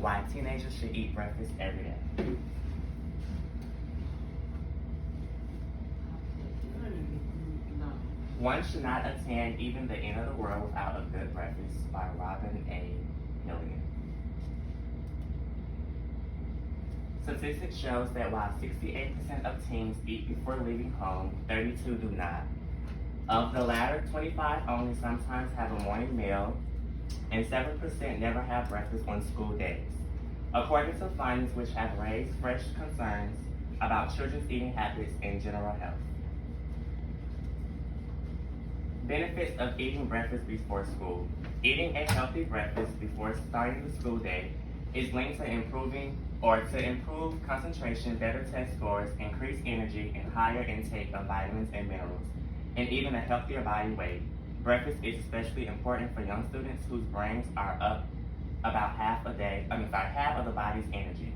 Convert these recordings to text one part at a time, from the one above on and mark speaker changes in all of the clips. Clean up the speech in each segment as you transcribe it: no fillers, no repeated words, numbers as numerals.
Speaker 1: why teenagers should eat breakfast every day. One should not attend even the end of the world without a good breakfast by Robin A. Milligan. Statistics shows that while 68% of teens eat before leaving home, 32 do not. Of the latter, 25 only sometimes have a morning meal, and 7% never have breakfast on school days. According to findings which have raised fresh concerns about children's eating habits and general health. Benefits of eating breakfast before school. Eating a healthy breakfast before starting the school day is linked to improve concentration, better test scores, increased energy, and higher intake of vitamins and minerals, and even a healthier body weight. Breakfast is especially important for young students whose brains are up about half of the body's energy.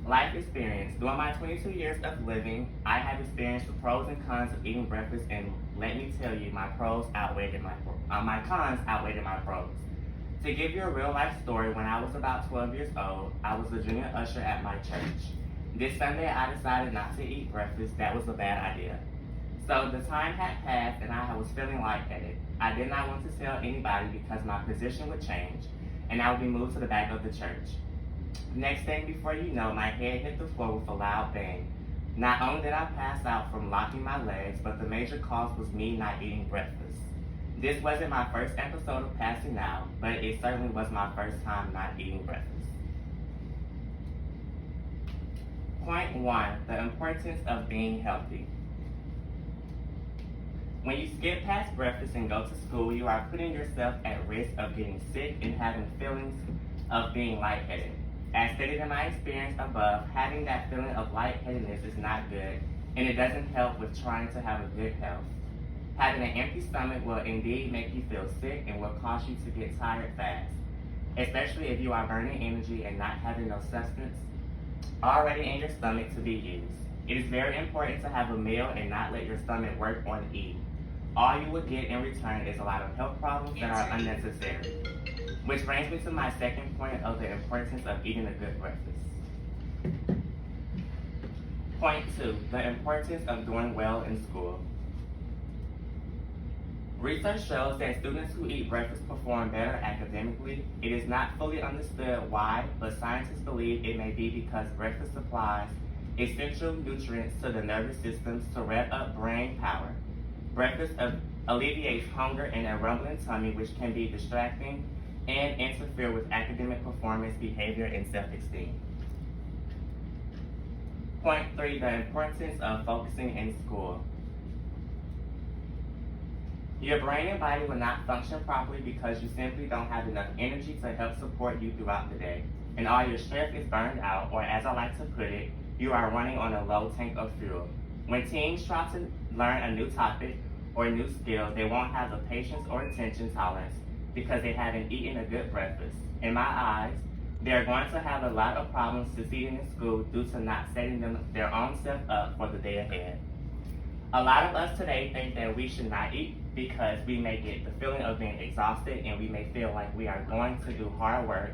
Speaker 1: Life experience. During my 22 years of living, I have experienced the pros and cons of eating breakfast, and let me tell you, my cons outweighed my pros. To give you a real life story, when I was about 12 years old, I was a junior usher at my church. This Sunday, I decided not to eat breakfast. That was a bad idea. So the time had passed, and I was feeling lightheaded. I did not want to tell anybody because my position would change, and I would be moved to the back of the church. Next thing before you know, my head hit the floor with a loud bang. Not only did I pass out from locking my legs, but the major cause was me not eating breakfast. This wasn't my first episode of passing out, but it certainly was my first time not eating breakfast. Point 1, the importance of being healthy. When you skip past breakfast and go to school, you are putting yourself at risk of getting sick and having feelings of being lightheaded. As stated in my experience above, having that feeling of lightheadedness is not good, and it doesn't help with trying to have a good health. Having an empty stomach will indeed make you feel sick and will cause you to get tired fast, especially if you are burning energy and not having no substance already in your stomach to be used. It is very important to have a meal and not let your stomach work on eat. All you will get in return is a lot of health problems that are unnecessary. Which brings me to my second point of the importance of eating a good breakfast. Point 2, the importance of doing well in school. Research shows that students who eat breakfast perform better academically. It is not fully understood why, but scientists believe it may be because breakfast supplies essential nutrients to the nervous systems to rev up brain power. Breakfast alleviates hunger and a rumbling tummy, which can be distracting and interfere with academic performance, behavior, and self-esteem. Point 3, the importance of focusing in school. Your brain and body will not function properly because you simply don't have enough energy to help support you throughout the day. And all your strength is burned out, or as I like to put it, you are running on a low tank of fuel. When teens try to learn a new topic or new skill, they won't have the patience or attention tolerance because they haven't eaten a good breakfast. In my eyes, they're going to have a lot of problems succeeding in school due to not setting their own self up for the day ahead. A lot of us today think that we should not eat because we may get the feeling of being exhausted and we may feel like we are going to do hard work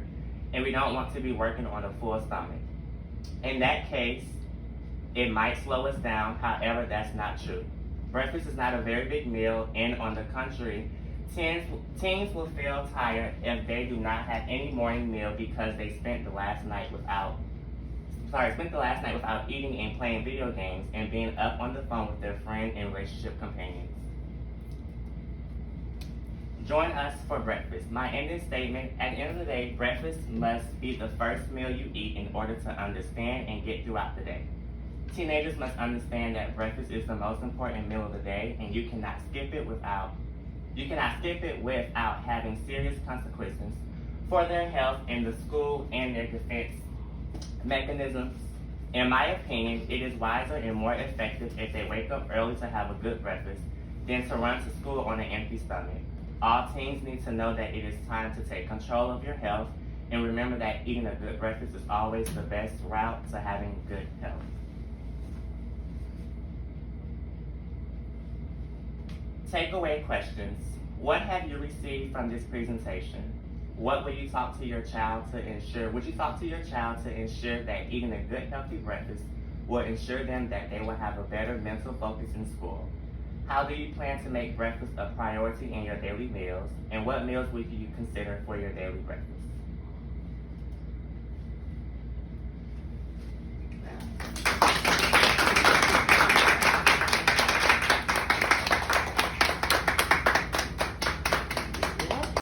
Speaker 1: and we don't want to be working on a full stomach. In that case, it might slow us down, however, that's not true. Breakfast is not a very big meal, and on the contrary, teens will feel tired if they do not have any morning meal because they spent the last night without eating and playing video games and being up on the phone with their friend and relationship companions. Join us for breakfast. My ending statement, at the end of the day, breakfast must be the first meal you eat in order to understand and get throughout the day. Teenagers must understand that breakfast is the most important meal of the day, and you cannot skip it without having serious consequences for their health in the school and their defense mechanisms. In my opinion, it is wiser and more effective if they wake up early to have a good breakfast than to run to school on an empty stomach. All teens need to know that it is time to take control of your health, and remember that eating a good breakfast is always the best route to having good health. Takeaway questions. What have you received from this presentation? What will you talk to your child to ensure? Would you talk to your child to ensure that eating a good, healthy breakfast will ensure them that they will have a better mental focus in school? How do you plan to make breakfast a priority in your daily meals? And what meals would you consider for your daily breakfast?